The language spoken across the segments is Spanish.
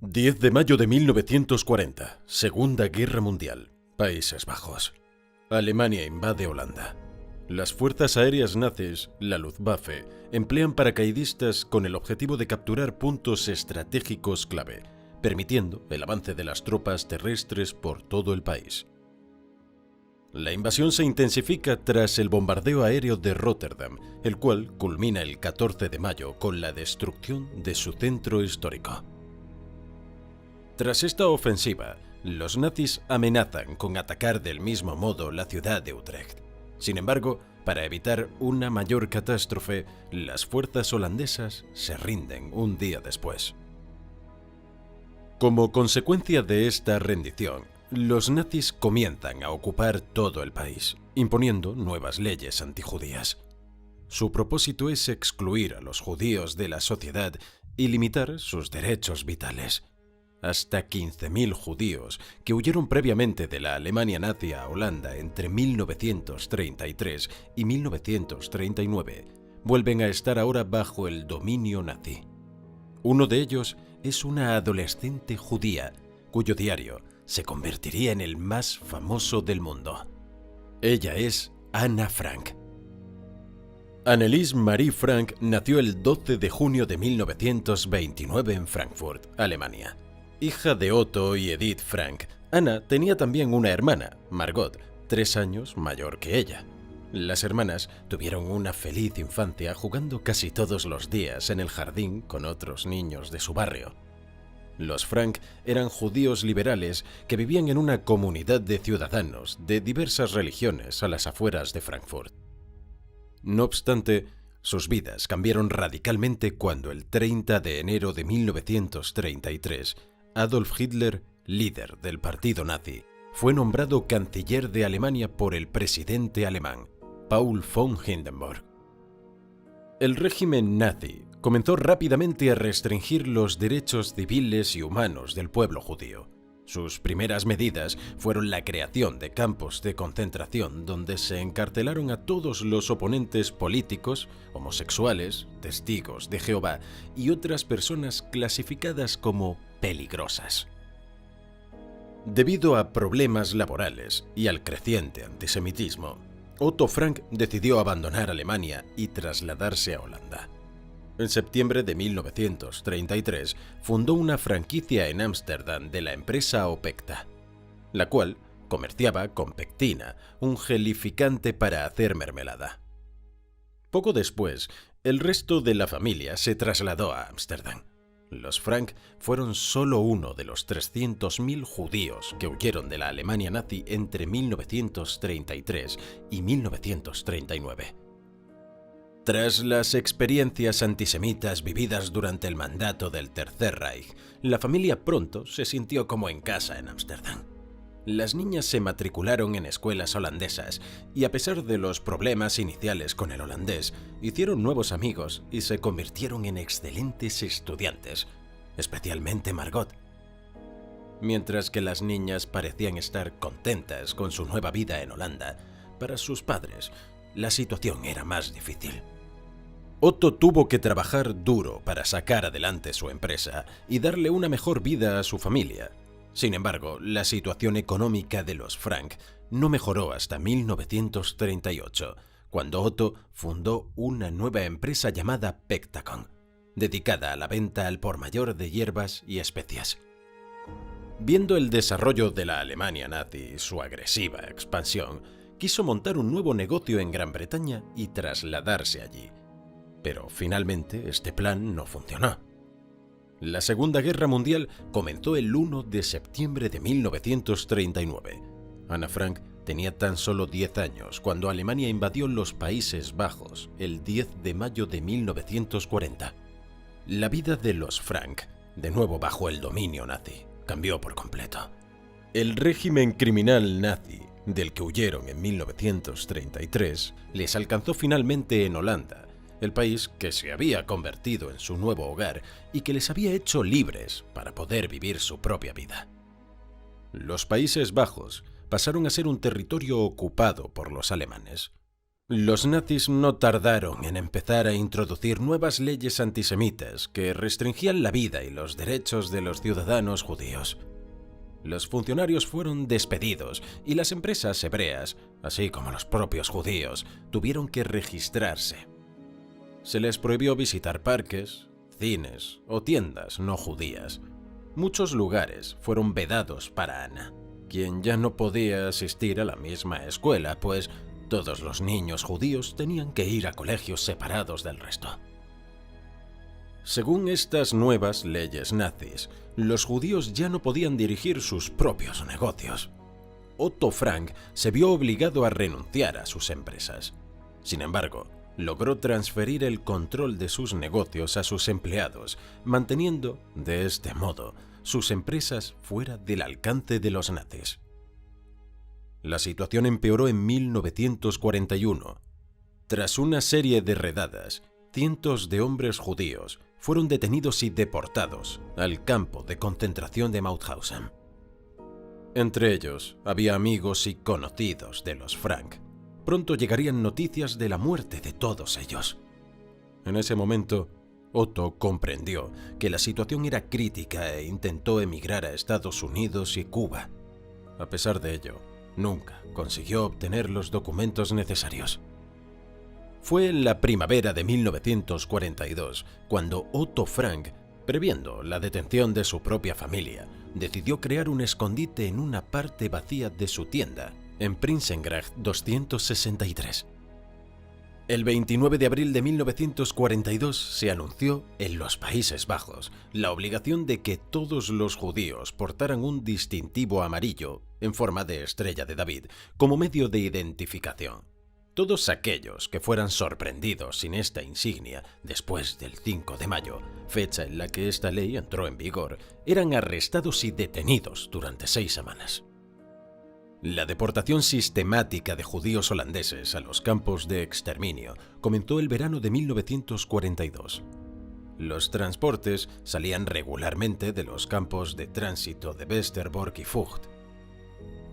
10 de mayo de 1940, Segunda Guerra Mundial, Países Bajos. Alemania invade Holanda. Las fuerzas aéreas nazis, la Luftwaffe, emplean paracaidistas con el objetivo de capturar puntos estratégicos clave, permitiendo el avance de las tropas terrestres por todo el país. La invasión se intensifica tras el bombardeo aéreo de Rotterdam, el cual culmina el 14 de mayo con la destrucción de su centro histórico. Tras esta ofensiva, los nazis amenazan con atacar del mismo modo la ciudad de Utrecht. Sin embargo, para evitar una mayor catástrofe, las fuerzas holandesas se rinden un día después. Como consecuencia de esta rendición, los nazis comienzan a ocupar todo el país, imponiendo nuevas leyes antijudías. Su propósito es excluir a los judíos de la sociedad y limitar sus derechos vitales. Hasta 15.000 judíos que huyeron previamente de la Alemania nazi a Holanda entre 1933 y 1939 vuelven a estar ahora bajo el dominio nazi. Uno de ellos es una adolescente judía cuyo diario se convertiría en el más famoso del mundo. Ella es Anna Frank. Anneliese Marie Frank nació el 12 de junio de 1929 en Frankfurt, Alemania. Hija de Otto y Edith Frank, Anna tenía también una hermana, Margot, 3 años mayor que ella. Las hermanas tuvieron una feliz infancia jugando casi todos los días en el jardín con otros niños de su barrio. Los Frank eran judíos liberales que vivían en una comunidad de ciudadanos de diversas religiones a las afueras de Frankfurt. No obstante, sus vidas cambiaron radicalmente cuando el 30 de enero de 1933, Adolf Hitler, líder del partido nazi, fue nombrado canciller de Alemania por el presidente alemán, Paul von Hindenburg. El régimen nazi comenzó rápidamente a restringir los derechos civiles y humanos del pueblo judío. Sus primeras medidas fueron la creación de campos de concentración donde se encarcelaron a todos los oponentes políticos, homosexuales, testigos de Jehová y otras personas clasificadas como peligrosas. Debido a problemas laborales y al creciente antisemitismo, Otto Frank decidió abandonar Alemania y trasladarse a Holanda. En septiembre de 1933 fundó una franquicia en Ámsterdam de la empresa Opekta, la cual comerciaba con pectina, un gelificante para hacer mermelada. Poco después, el resto de la familia se trasladó a Ámsterdam. Los Frank fueron solo uno de los 300.000 judíos que huyeron de la Alemania nazi entre 1933 y 1939. Tras las experiencias antisemitas vividas durante el mandato del Tercer Reich, la familia pronto se sintió como en casa en Ámsterdam. Las niñas se matricularon en escuelas holandesas y, a pesar de los problemas iniciales con el holandés, hicieron nuevos amigos y se convirtieron en excelentes estudiantes, especialmente Margot. Mientras que las niñas parecían estar contentas con su nueva vida en Holanda, para sus padres la situación era más difícil. Otto tuvo que trabajar duro para sacar adelante su empresa y darle una mejor vida a su familia. Sin embargo, la situación económica de los Frank no mejoró hasta 1938, cuando Otto fundó una nueva empresa llamada Pectacon, dedicada a la venta al por mayor de hierbas y especias. Viendo el desarrollo de la Alemania nazi y su agresiva expansión, quiso montar un nuevo negocio en Gran Bretaña y trasladarse allí. Pero finalmente este plan no funcionó. La Segunda Guerra Mundial comenzó el 1 de septiembre de 1939. Anna Frank tenía tan solo 10 años cuando Alemania invadió los Países Bajos el 10 de mayo de 1940. La vida de los Frank, de nuevo bajo el dominio nazi, cambió por completo. El régimen criminal nazi, del que huyeron en 1933, les alcanzó finalmente en Holanda, el país que se había convertido en su nuevo hogar y que les había hecho libres para poder vivir su propia vida. Los Países Bajos pasaron a ser un territorio ocupado por los alemanes. Los nazis no tardaron en empezar a introducir nuevas leyes antisemitas que restringían la vida y los derechos de los ciudadanos judíos. Los funcionarios fueron despedidos y las empresas hebreas, así como los propios judíos, tuvieron que registrarse. Se les prohibió visitar parques, cines o tiendas no judías. Muchos lugares fueron vedados para Anna, quien ya no podía asistir a la misma escuela, pues todos los niños judíos tenían que ir a colegios separados del resto. Según estas nuevas leyes nazis, los judíos ya no podían dirigir sus propios negocios. Otto Frank se vio obligado a renunciar a sus empresas. Sin embargo, logró transferir el control de sus negocios a sus empleados, manteniendo, de este modo, sus empresas fuera del alcance de los nazis. La situación empeoró en 1941. Tras una serie de redadas, cientos de hombres judíos fueron detenidos y deportados al campo de concentración de Mauthausen. Entre ellos había amigos y conocidos de los Frank. Pronto llegarían noticias de la muerte de todos ellos. En ese momento, Otto comprendió que la situación era crítica e intentó emigrar a Estados Unidos y Cuba. A pesar de ello, nunca consiguió obtener los documentos necesarios. Fue en la primavera de 1942 cuando Otto Frank, previendo la detención de su propia familia, decidió crear un escondite en una parte vacía de su tienda, en Prinsengracht 263. El 29 de abril de 1942 se anunció en los Países Bajos la obligación de que todos los judíos portaran un distintivo amarillo en forma de estrella de David como medio de identificación. Todos aquellos que fueran sorprendidos sin esta insignia después del 5 de mayo, fecha en la que esta ley entró en vigor, eran arrestados y detenidos durante 6 semanas. La deportación sistemática de judíos holandeses a los campos de exterminio comenzó el verano de 1942. Los transportes salían regularmente de los campos de tránsito de Westerbork y Vught.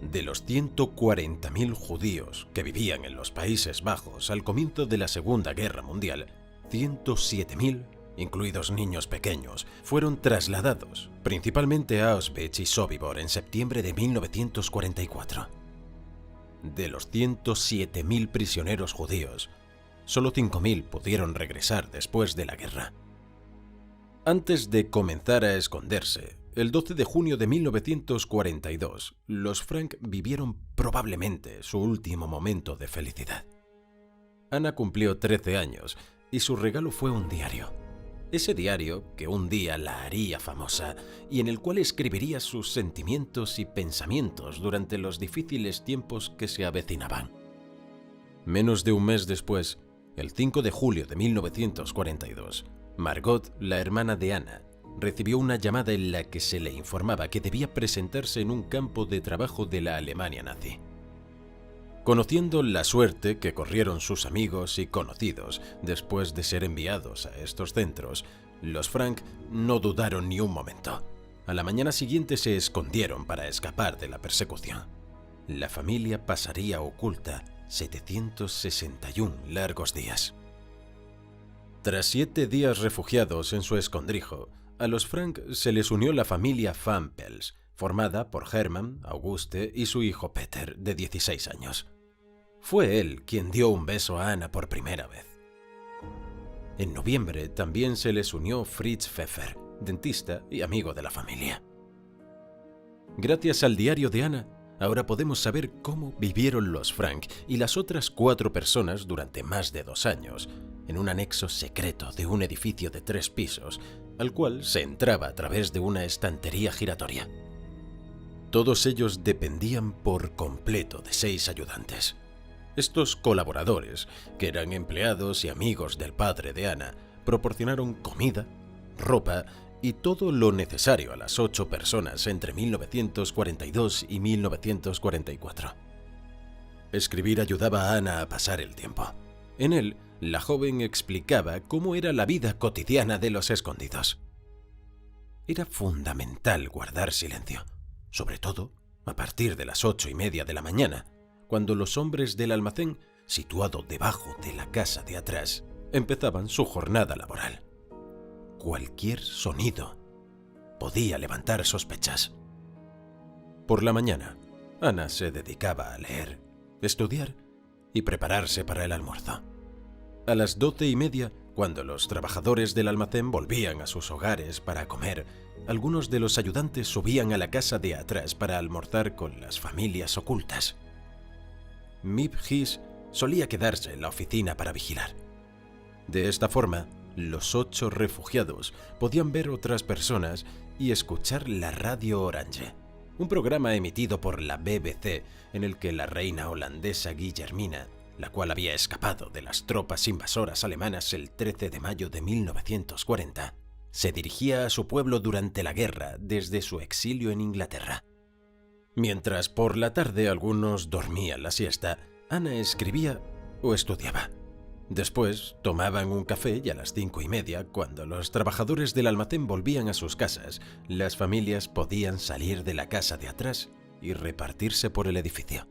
De los 140.000 judíos que vivían en los Países Bajos al comienzo de la Segunda Guerra Mundial, 107.000, incluidos niños pequeños, fueron trasladados principalmente a Auschwitz y Sobibor en septiembre de 1944. De los 107.000 prisioneros judíos, solo 5.000 pudieron regresar después de la guerra. Antes de comenzar a esconderse, el 12 de junio de 1942, los Frank vivieron probablemente su último momento de felicidad. Anna cumplió 13 años y su regalo fue un diario. Ese diario que un día la haría famosa y en el cual escribiría sus sentimientos y pensamientos durante los difíciles tiempos que se avecinaban. Menos de un mes después, el 5 de julio de 1942, Margot, la hermana de Anna, recibió una llamada en la que se le informaba que debía presentarse en un campo de trabajo de la Alemania nazi. Conociendo la suerte que corrieron sus amigos y conocidos después de ser enviados a estos centros, los Frank no dudaron ni un momento. A la mañana siguiente se escondieron para escapar de la persecución. La familia pasaría oculta 761 largos días. Tras 7 días refugiados en su escondrijo, a los Frank se les unió la familia Van Pels, formada por Hermann, Auguste y su hijo Peter, de 16 años. Fue él quien dio un beso a Anna por primera vez. En noviembre también se les unió Fritz Pfeffer, dentista y amigo de la familia. Gracias al diario de Anna, ahora podemos saber cómo vivieron los Frank y las otras 4 personas durante más de 2 años, en un anexo secreto de un edificio de 3 pisos, al cual se entraba a través de una estantería giratoria. Todos ellos dependían por completo de 6 ayudantes. Estos colaboradores, que eran empleados y amigos del padre de Anna, proporcionaron comida, ropa y todo lo necesario a las 8 personas entre 1942 y 1944. Escribir ayudaba a Anna a pasar el tiempo. En él, la joven explicaba cómo era la vida cotidiana de los escondidos. Era fundamental guardar silencio, sobre todo a partir de las 8:30 de la mañana, cuando los hombres del almacén situado debajo de la casa de atrás, empezaban su jornada laboral. Cualquier sonido podía levantar sospechas. Por la mañana, Anna se dedicaba a leer, estudiar y prepararse para el almuerzo. A las 12:30, cuando los trabajadores del almacén volvían a sus hogares para comer, algunos de los ayudantes subían a la casa de atrás para almorzar con las familias ocultas. Mib Hiss solía quedarse en la oficina para vigilar. De esta forma, los 8 refugiados podían ver otras personas y escuchar la Radio Orange, un programa emitido por la BBC en el que la reina holandesa Guillermina, la cual había escapado de las tropas invasoras alemanas el 13 de mayo de 1940, se dirigía a su pueblo durante la guerra desde su exilio en Inglaterra. Mientras por la tarde algunos dormían la siesta, Anna escribía o estudiaba. Después tomaban un café y a las 5:30, cuando los trabajadores del almacén volvían a sus casas, las familias podían salir de la casa de atrás y repartirse por el edificio.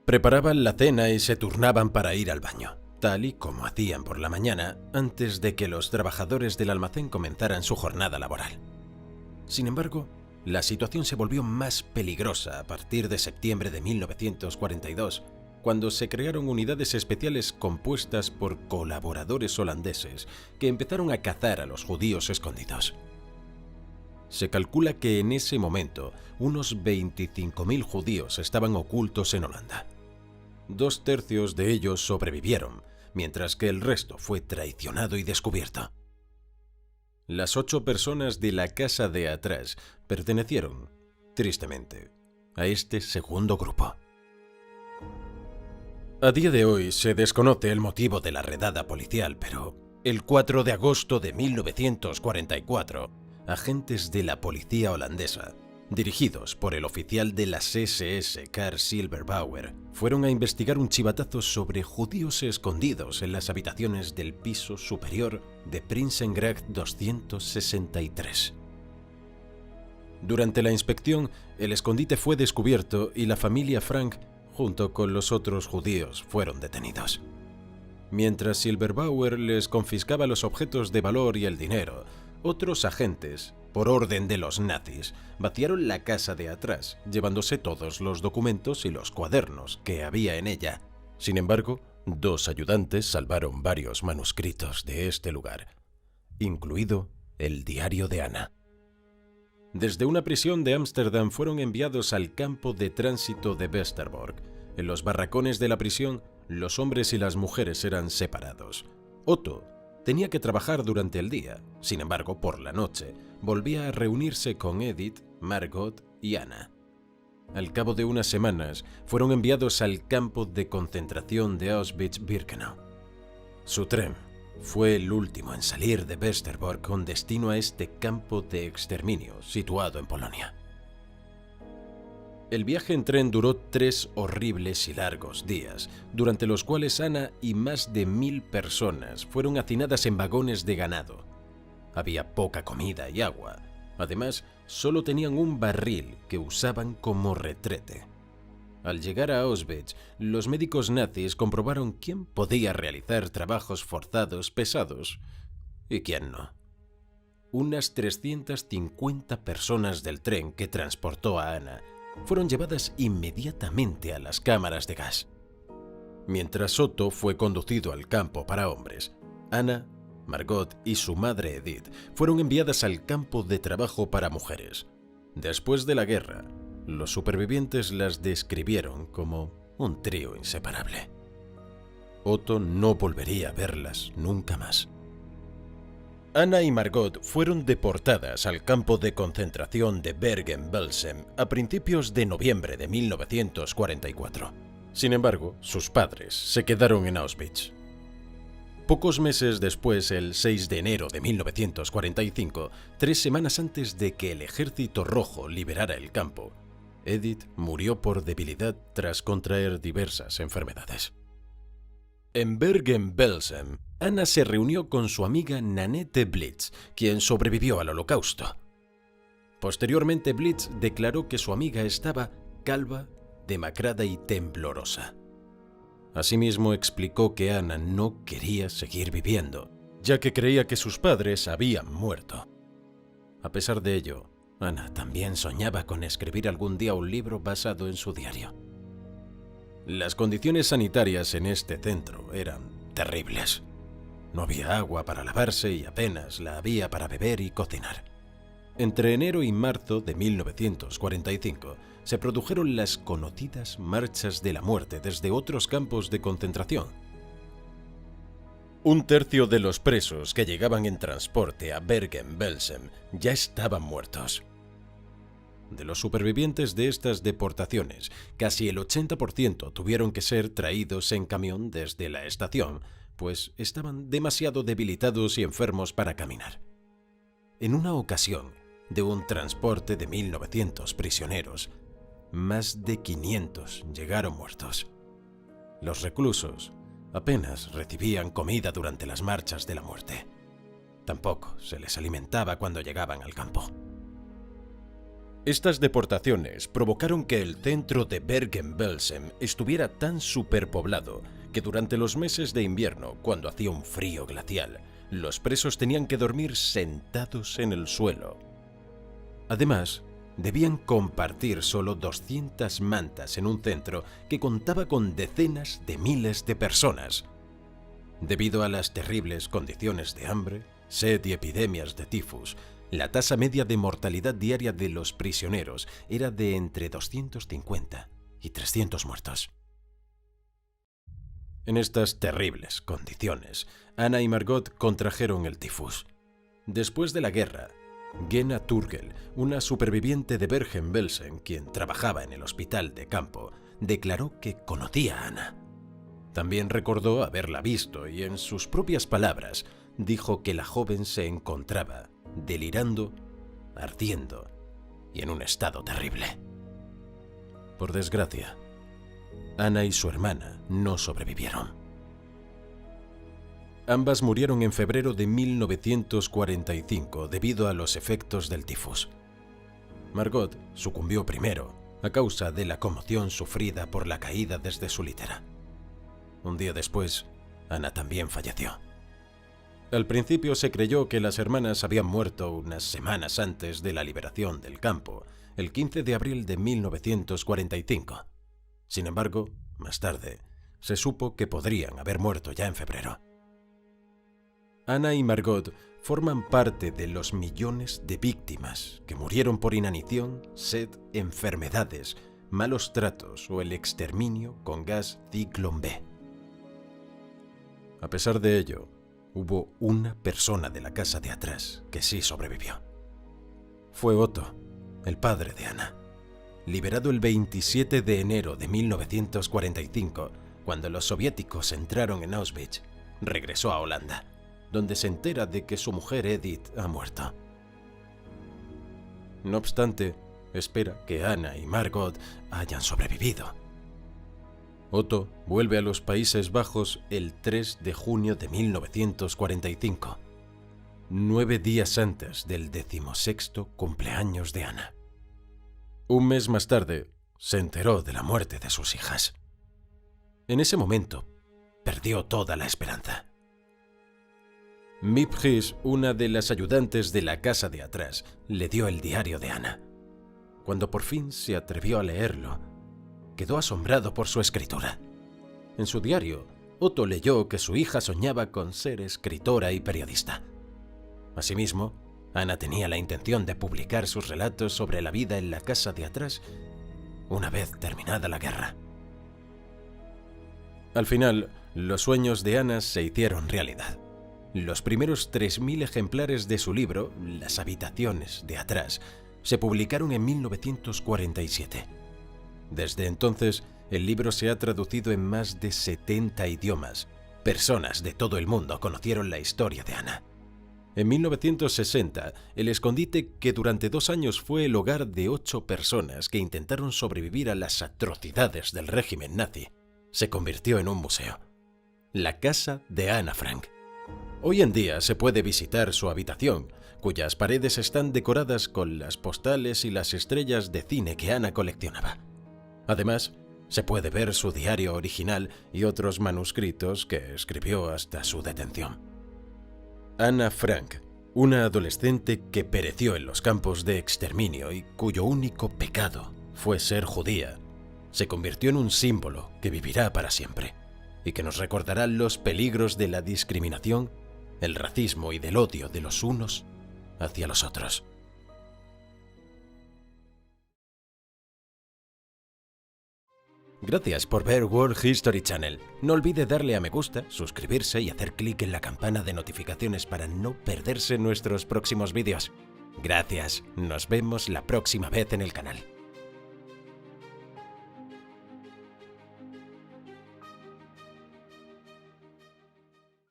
Preparaban la cena y se turnaban para ir al baño, tal y como hacían por la mañana antes de que los trabajadores del almacén comenzaran su jornada laboral. Sin embargo, la situación se volvió más peligrosa a partir de septiembre de 1942, cuando se crearon unidades especiales compuestas por colaboradores holandeses que empezaron a cazar a los judíos escondidos. Se calcula que en ese momento unos 25.000 judíos estaban ocultos en Holanda. 2/3 de ellos sobrevivieron, mientras que el resto fue traicionado y descubierto. Las 8 personas de la casa de atrás pertenecieron, tristemente, a este segundo grupo. A día de hoy se desconoce el motivo de la redada policial, pero el 4 de agosto de 1944, agentes de la policía holandesa, dirigidos por el oficial de las SS Karl Silberbauer, fueron a investigar un chivatazo sobre judíos escondidos en las habitaciones del piso superior de Prinsengracht 263. Durante la inspección, el escondite fue descubierto y la familia Frank, junto con los otros judíos, fueron detenidos. Mientras Silberbauer les confiscaba los objetos de valor y el dinero, otros agentes, por orden de los nazis, vaciaron la casa de atrás, llevándose todos los documentos y los cuadernos que había en ella. Sin embargo, 2 ayudantes salvaron varios manuscritos de este lugar, incluido el diario de Anna. Desde una prisión de Ámsterdam fueron enviados al campo de tránsito de Westerbork. En los barracones de la prisión, los hombres y las mujeres eran separados. Otto tenía que trabajar durante el día, sin embargo, por la noche, volvía a reunirse con Edith, Margot y Anna. Al cabo de unas semanas, fueron enviados al campo de concentración de Auschwitz-Birkenau. Su tren fue el último en salir de Westerbork con destino a este campo de exterminio situado en Polonia. El viaje en tren duró 3 horribles y largos días, durante los cuales Anna y más de 1000 personas fueron hacinadas en vagones de ganado. Había poca comida y agua. Además, solo tenían un barril que usaban como retrete. Al llegar a Auschwitz, los médicos nazis comprobaron quién podía realizar trabajos forzados pesados y quién no. Unas 350 personas del tren que transportó a Anna fueron llevadas inmediatamente a las cámaras de gas. Mientras Otto fue conducido al campo para hombres, Anna, Margot y su madre Edith fueron enviadas al campo de trabajo para mujeres. Después de la guerra, los supervivientes las describieron como un trío inseparable. Otto no volvería a verlas nunca más. Anna y Margot fueron deportadas al campo de concentración de Bergen-Belsen a principios de noviembre de 1944. Sin embargo, sus padres se quedaron en Auschwitz. Pocos meses después, el 6 de enero de 1945, 3 semanas antes de que el Ejército Rojo liberara el campo, Edith murió por debilidad tras contraer diversas enfermedades. En Bergen-Belsen, Anna se reunió con su amiga Nanette Blitz, quien sobrevivió al Holocausto. Posteriormente, Blitz declaró que su amiga estaba calva, demacrada y temblorosa. Asimismo, explicó que Anna no quería seguir viviendo, ya que creía que sus padres habían muerto. A pesar de ello, Anna también soñaba con escribir algún día un libro basado en su diario. Las condiciones sanitarias en este centro eran terribles. No había agua para lavarse y apenas la había para beber y cocinar. Entre enero y marzo de 1945 se produjeron las conocidas marchas de la muerte desde otros campos de concentración. Un tercio de los presos que llegaban en transporte a Bergen-Belsen ya estaban muertos. De los supervivientes de estas deportaciones, casi el 80% tuvieron que ser traídos en camión desde la estación, pues estaban demasiado debilitados y enfermos para caminar. En una ocasión, de un transporte de 1.900 prisioneros, más de 500 llegaron muertos. Los reclusos apenas recibían comida durante las marchas de la muerte. Tampoco se les alimentaba cuando llegaban al campo. Estas deportaciones provocaron que el centro de Bergen-Belsen estuviera tan superpoblado que durante los meses de invierno, cuando hacía un frío glacial, los presos tenían que dormir sentados en el suelo. Además, debían compartir solo 200 mantas en un centro que contaba con decenas de miles de personas. Debido a las terribles condiciones de hambre, sed y epidemias de tifus, la tasa media de mortalidad diaria de los prisioneros era de entre 250 y 300 muertos. En estas terribles condiciones, Anna y Margot contrajeron el tifus. Después de la guerra, Gena Turgel, una superviviente de Bergen-Belsen, quien trabajaba en el hospital de campo, declaró que conocía a Anna. También recordó haberla visto y, en sus propias palabras, dijo que la joven se encontraba delirando, ardiendo y en un estado terrible. Por desgracia, Anna y su hermana no sobrevivieron. Ambas murieron en febrero de 1945 debido a los efectos del tifus. Margot sucumbió primero a causa de la conmoción sufrida por la caída desde su litera. Un día después, Anna también falleció. Al principio se creyó que las hermanas habían muerto unas semanas antes de la liberación del campo, el 15 de abril de 1945. Sin embargo, más tarde, se supo que podrían haber muerto ya en febrero. Anna y Margot forman parte de los millones de víctimas que murieron por inanición, sed, enfermedades, malos tratos o el exterminio con gas Zyklon B. A pesar de ello, hubo una persona de la casa de atrás que sí sobrevivió. Fue Otto, el padre de Anna. Liberado el 27 de enero de 1945, cuando los soviéticos entraron en Auschwitz, regresó a Holanda, donde se entera de que su mujer Edith ha muerto. No obstante, espera que Anna y Margot hayan sobrevivido. Otto vuelve a los Países Bajos el 3 de junio de 1945, 9 días antes del 16º cumpleaños de Anna. Un mes más tarde, se enteró de la muerte de sus hijas. En ese momento, perdió toda la esperanza. Miep Gies, una de las ayudantes de la casa de atrás, le dio el diario de Anna. Cuando por fin se atrevió a leerlo, quedó asombrado por su escritura. En su diario, Otto leyó que su hija soñaba con ser escritora y periodista. Asimismo, Anna tenía la intención de publicar sus relatos sobre la vida en la casa de atrás una vez terminada la guerra. Al final, los sueños de Anna se hicieron realidad. Los primeros 3.000 ejemplares de su libro, Las habitaciones de atrás, se publicaron en 1947. Desde entonces, el libro se ha traducido en más de 70 idiomas. Personas de todo el mundo conocieron la historia de Anna. En 1960, el escondite, que durante 2 años fue el hogar de 8 personas que intentaron sobrevivir a las atrocidades del régimen nazi, se convirtió en un museo. La casa de Anna Frank. Hoy en día se puede visitar su habitación, cuyas paredes están decoradas con las postales y las estrellas de cine que Anna coleccionaba. Además, Se puede ver su diario original y otros manuscritos que escribió hasta su detención. Anna Frank, una adolescente que pereció en los campos de exterminio y cuyo único pecado fue ser judía, se convirtió en un símbolo que vivirá para siempre y que nos recordará los peligros de la discriminación, el racismo y del odio de los unos hacia los otros. Gracias por ver World History Channel. No olvide darle a me gusta, suscribirse y hacer clic en la campana de notificaciones para no perderse nuestros próximos vídeos. Gracias, nos vemos la próxima vez en el canal.